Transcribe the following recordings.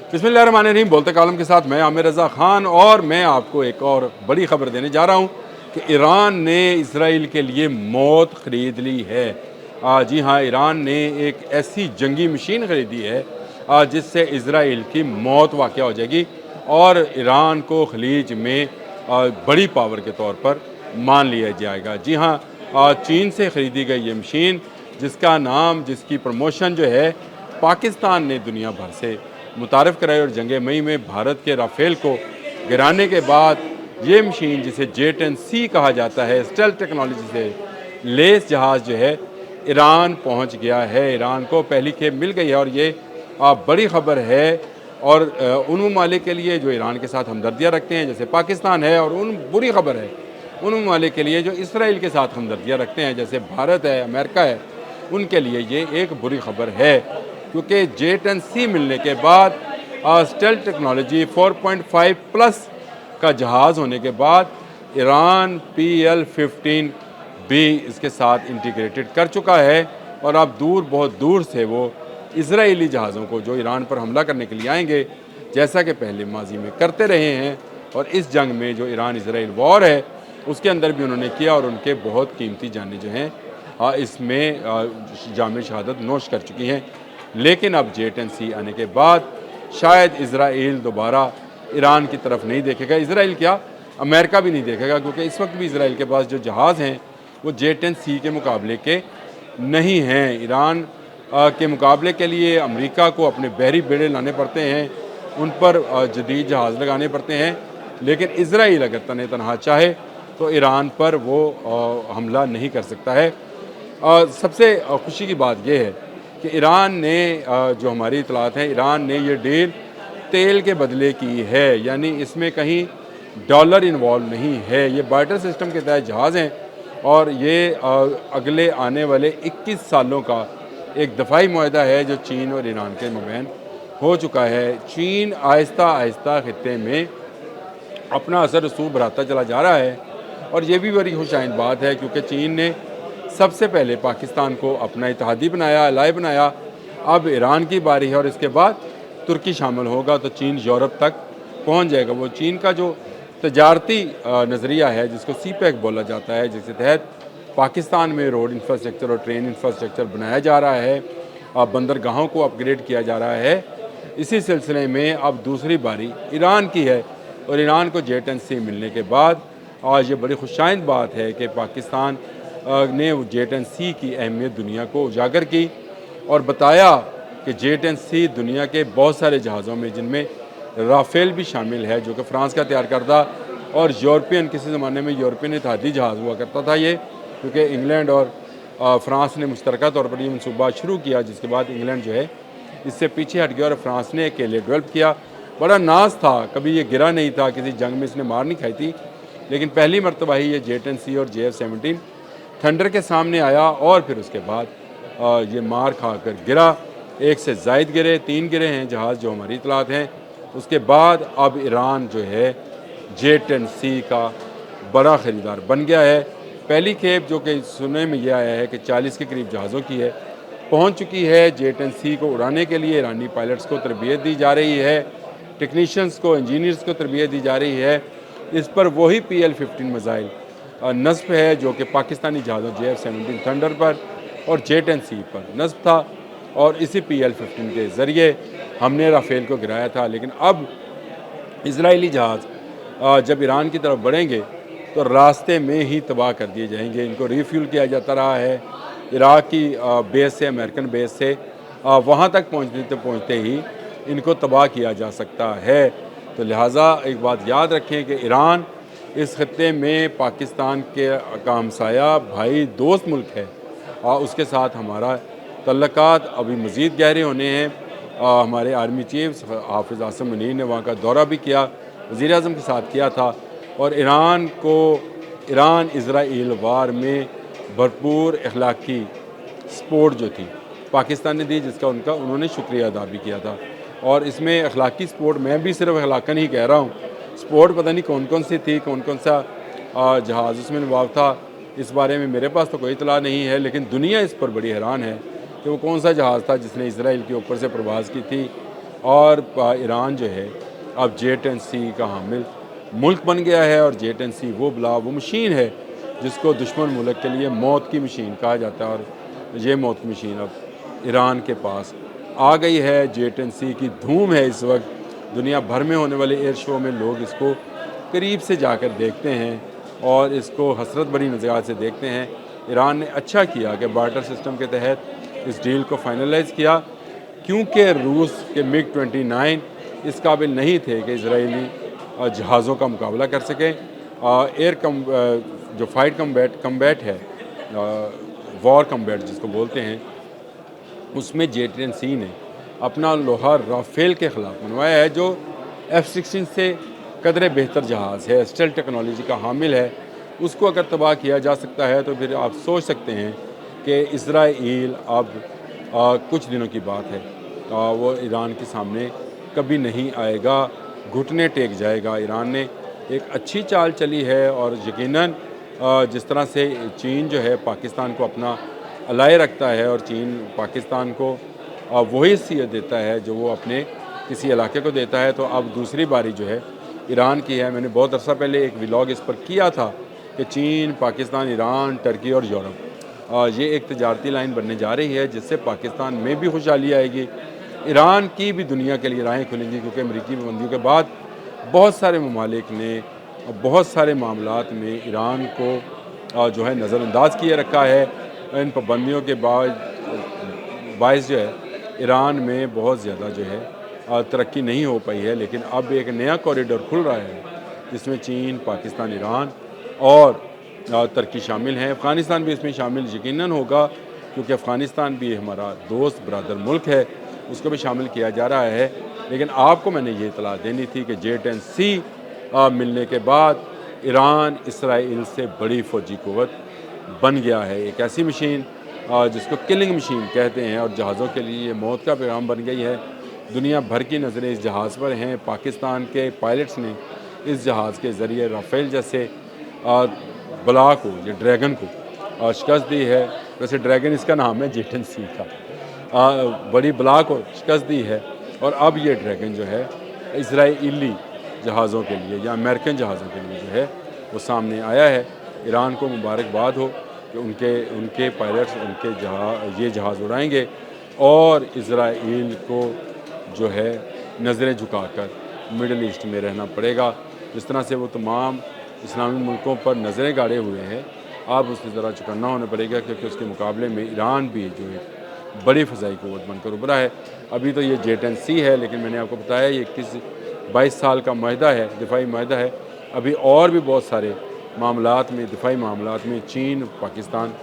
बिस्मिल्लाहिर्रहमानिर्रहीम। बोलते कालम के साथ मैं आमिर रज़ा ख़ान और मैं आपको एक और बड़ी ख़बर देने जा रहा हूँ कि ईरान ने इसराइल के लिए मौत ख़रीद ली है। जी हाँ, ईरान ने एक ऐसी जंगी मशीन ख़रीदी है जिससे इसराइल की मौत वाक़या हो जाएगी और ईरान को ख़लीज में बड़ी पावर के तौर पर मान लिया जाएगा। जी हाँ, चीन से ख़रीदी गई ये मशीन जिसका नाम, जिसकी प्रमोशन जो है पाकिस्तान ने दुनिया भर से मुतारिफ़ कराई और जंग मई में भारत के राफ़ेल को गिराने के बाद ये मशीन, जिसे J-10C कहा जाता है, स्टेल्थ टेक्नोलॉजी से लेस जहाज़ जो है ईरान पहुंच गया है। ईरान को पहली खेप मिल गई है और ये बड़ी ख़बर है। और उन ममालिक के लिए जो ईरान के साथ हमदर्दियाँ रखते हैं जैसे पाकिस्तान है, और उन बुरी ख़बर है उन ममालिक के लिए जो इसराइल के साथ हमदर्दियाँ रखते हैं जैसे भारत है, अमेरिका है, उनके लिए ये एक बुरी ख़बर है, क्योंकि J-10C मिलने के बाद स्टेल्थ टेक्नोलॉजी 4.5 प्लस का जहाज़ होने के बाद ईरान PL-15 भी इसके साथ इंटीग्रेटेड कर चुका है और अब बहुत दूर से वो इजरायली जहाज़ों को जो ईरान पर हमला करने के लिए आएंगे, जैसा कि पहले माजी में करते रहे हैं, और इस जंग में जो ईरान इसराइल वॉर है उसके अंदर भी उन्होंने किया और उनके बहुत कीमती जानें जो हैं इसमें जाम शहादत नोश कर चुकी हैं। लेकिन अब J-10C आने के बाद शायद इसराइल दोबारा ईरान की तरफ नहीं देखेगा। इसराइल क्या, अमेरिका भी नहीं देखेगा, क्योंकि इस वक्त भी इसराइल के पास जो जहाज़ हैं वो J-10C के मुकाबले के नहीं हैं। ईरान के मुकाबले के लिए अमेरिका को अपने बहरी बेड़े लाने पड़ते हैं, उन पर जदीद जहाज़ लगाने पड़ते हैं, लेकिन इसराइल अगर तने तनहा चाहे तो ईरान पर वो हमला नहीं कर सकता है। सबसे खुशी की बात यह है कि ईरान ने जो हमारी इतलात हैं, ईरान ने ये डील तेल के बदले की है, यानी इसमें कहीं डॉलर इन्वॉल्व नहीं है। ये बार्टर सिस्टम के तहत जहाज़ हैं और ये अगले आने वाले 21 सालों का एक दफ़ाई मुआहदा है जो चीन और ईरान के मबैन हो चुका है। चीन आहिस्ता आहिस्ता खित्ते में अपना असर रसूख बढ़ाता चला जा रहा है और ये भी बड़ी खुशाइंद बात है, क्योंकि चीन ने सबसे पहले पाकिस्तान को अपना इत्तेहादी बनाया, अलाई बनाया। अब ईरान की बारी है और इसके बाद तुर्की शामिल होगा तो चीन यूरोप तक पहुंच जाएगा। वो चीन का जो तजारती नज़रिया है जिसको CPEC बोला जाता है, जिसके तहत पाकिस्तान में रोड इंफ्रास्ट्रक्चर और ट्रेन इंफ्रास्ट्रक्चर बनाया जा रहा है, बंदरगाहों को अपग्रेड किया जा रहा है, इसी सिलसिले में अब दूसरी बारी ईरान की है। और ईरान को J-10C मिलने के बाद आज ये बड़ी खुशाइंद बात है कि पाकिस्तान ने J-10C की अहमियत दुनिया को उजागर की और बताया कि J-10C दुनिया के बहुत सारे जहाज़ों में, जिनमें राफ़ेल भी शामिल है जो कि फ़्रांस का तैयार करदा और यूरोपियन, किसी ज़माने में यूरोपियन इत्तेहादी जहाज़ हुआ करता था ये, क्योंकि इंग्लैंड और फ़्रांस ने मुश्तरका तौर पर ये मनसूबा शुरू किया, जिसके बाद इंग्लैंड जो है इससे पीछे हट गया और फ़्रांस ने अकेले डेवलप किया। बड़ा नाज था, कभी ये गिरा नहीं था, किसी जंग में इसने मार नहीं खाई थी, लेकिन पहली मरतबा ही ये J-10C और JF-17 थंडर के सामने आया और फिर उसके बाद ये मार खा कर गिरा। एक से ज़ायद गिरे, 3 गिरे हैं जहाज़ जो हमारी इतलात हैं। उसके बाद अब ईरान जो है J-10C का बड़ा ख़रीदार बन गया है। पहली खेप जो कि सुनने में यह आया है कि 40 के करीब जहाज़ों की है, पहुंच चुकी है। J-10C को उड़ाने के लिए ईरानी पायलट्स को तरबियत दी जा रही है, टेक्नीशियंस को, इंजीनियर्स को तरबियत दी जा रही है। इस पर वही PL-15 मिसाइल नस्ब है जो कि पाकिस्तानी जहाज़ों JF-17 थंडर पर और J-10C पर नस्ब था, और इसी PL-15 के ज़रिए हमने राफ़ेल को गिराया था। लेकिन अब इजरायली जहाज़ जब ईरान की तरफ बढ़ेंगे तो रास्ते में ही तबाह कर दिए जाएंगे। इनको रिफ्यूल किया जाता रहा है इराक़ की बेस से, अमेरिकन बेस से, वहाँ तक पहुँचते ही इनको तबाह किया जा सकता है। तो लिहाजा एक बात याद रखें कि ईरान इस खत्ते में पाकिस्तान के का हमसाया भाई दोस्त मुल्क है और उसके साथ हमारा तल्लुकात अभी मज़ीद गहरे होने हैं। हमारे आर्मी चीफ हाफिज़ आसिम मुनीर ने वहाँ का दौरा भी किया, वज़ीर आज़म के साथ किया था, और ईरान इसराइल वार में भरपूर अखलाकी सपोर्ट जो थी पाकिस्तान ने दी, जिसका उन्होंने शुक्रिया अदा भी किया था। और इसमें अखलाकी सपोर्ट, मैं भी सिर्फ अखलाकन ही कह रहा हूँ, सपोर्ट पता नहीं कौन कौन सी थी, कौन कौन सा जहाज़ उसमें इन्वॉल्व था, इस बारे में मेरे पास तो कोई इतला नहीं है, लेकिन दुनिया इस पर बड़ी हैरान है कि वो कौन सा जहाज़ था जिसने इसराइल के ऊपर से प्रवास की थी और ईरान जो है अब J-10C का हामिल मुल्क बन गया है। और J-10C वो मशीन है जिसको दुश्मन मुल्क के लिए मौत की मशीन कहा जाता है, और ये मौत की मशीन अब ईरान के पास आ गई है। J-10C की धूम है इस वक्त, दुनिया भर में होने वाले एयर शो में लोग इसको करीब से जाकर देखते हैं और इसको हसरत भरी नज़रियात से देखते हैं। ईरान ने अच्छा किया कि बार्टर सिस्टम के तहत इस डील को फाइनलाइज़ किया, क्योंकि रूस के MiG-29 इस काबिल नहीं थे कि इजरायली जहाज़ों का मुकाबला कर सकें। जो फाइट कम्बैट है, वॉर कम्बैट जिसको बोलते हैं, उसमें J-10C ने अपना लोहा राफेल के ख़िलाफ़ मनवाया है, जो F-16 से कदरे बेहतर जहाज़ है, स्टेल्थ टेक्नोलॉजी का हामिल है। उसको अगर तबाह किया जा सकता है तो फिर आप सोच सकते हैं कि इज़राइल अब कुछ दिनों की बात है, वो ईरान के सामने कभी नहीं आएगा, घुटने टेक जाएगा। ईरान ने एक अच्छी चाल चली है और यकीनन जिस तरह से चीन जो है पाकिस्तान को अपना अलाए रखता है और चीन पाकिस्तान को वही हैसियत देता है जो वो अपने किसी इलाके को देता है, तो अब दूसरी बारी जो है ईरान की है। मैंने बहुत अर्सा पहले एक व्लॉग इस पर किया था कि चीन, पाकिस्तान, ईरान, टर्की और यूरोप ये एक तजारती लाइन बनने जा रही है जिससे पाकिस्तान में भी खुशहाली आएगी, ईरान की भी दुनिया के लिए राहें खुलेंगी, क्योंकि अमरीकी पाबंदियों के बाद बहुत सारे ममालिक ने बहुत सारे मामलात में ईरान को जो है नज़रअंदाज किए रखा है। इन पाबंदियों के बायस जो है ईरान में बहुत ज़्यादा जो है तरक्की नहीं हो पाई है, लेकिन अब एक नया कॉरिडोर खुल रहा है जिसमें चीन, पाकिस्तान, ईरान और तुर्की शामिल हैं। अफ़गानिस्तान भी इसमें शामिल यकीनन होगा, क्योंकि अफ़गानिस्तान भी हमारा दोस्त बरादर मुल्क है, उसको भी शामिल किया जा रहा है। लेकिन आपको मैंने ये इतला देनी थी कि J-10C मिलने के बाद ईरान इसराइल से बड़ी फ़ौजी क़ुव्वत बन गया है। एक ऐसी मशीन जिसको किलिंग मशीन कहते हैं और जहाज़ों के लिए मौत का पैगाम बन गई है। दुनिया भर की नज़रें इस जहाज़ पर हैं। पाकिस्तान के पायलट्स ने इस जहाज़ के ज़रिए राफेल जैसे बला को या ड्रैगन को शिकस्त दी है। वैसे ड्रैगन इसका नाम है J-10C का, बड़ी बला को शिकस्त दी है। और अब ये ड्रैगन जो है इजराइली जहाज़ों के लिए या अमेरिकन जहाज़ों के लिए जो है वो सामने आया है। ईरान को मुबारकबाद हो कि उनके पायलट्स ये जहाज़ उड़ाएंगे और इजराइल को जो है नज़रें झुकाकर मिडल ईस्ट में रहना पड़ेगा। जिस तरह से वो तमाम इस्लामी मुल्कों पर नज़रें गाड़े हुए हैं, अब उससे ज़रा चौकन्ना होना पड़ेगा, क्योंकि उसके मुकाबले में ईरान भी जो है बड़ी फ़ज़ाई क़ुव्वत बनकर उभरा है। अभी तो ये J-10C है, लेकिन मैंने आपको बताया ये 22 साल का माहदा है, दिफाई माहदा है। अभी और भी बहुत सारे मामलात में, दिफाई मामलात में चीन, पाकिस्तान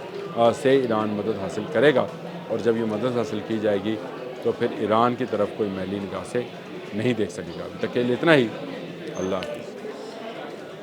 से ईरान मदद हासिल करेगा, और जब ये मदद हासिल की जाएगी तो फिर ईरान की तरफ कोई मैली निगाह से नहीं देख सकेगा। अभी तक के लिए इतना ही। अल्लाह हाफ़िज़।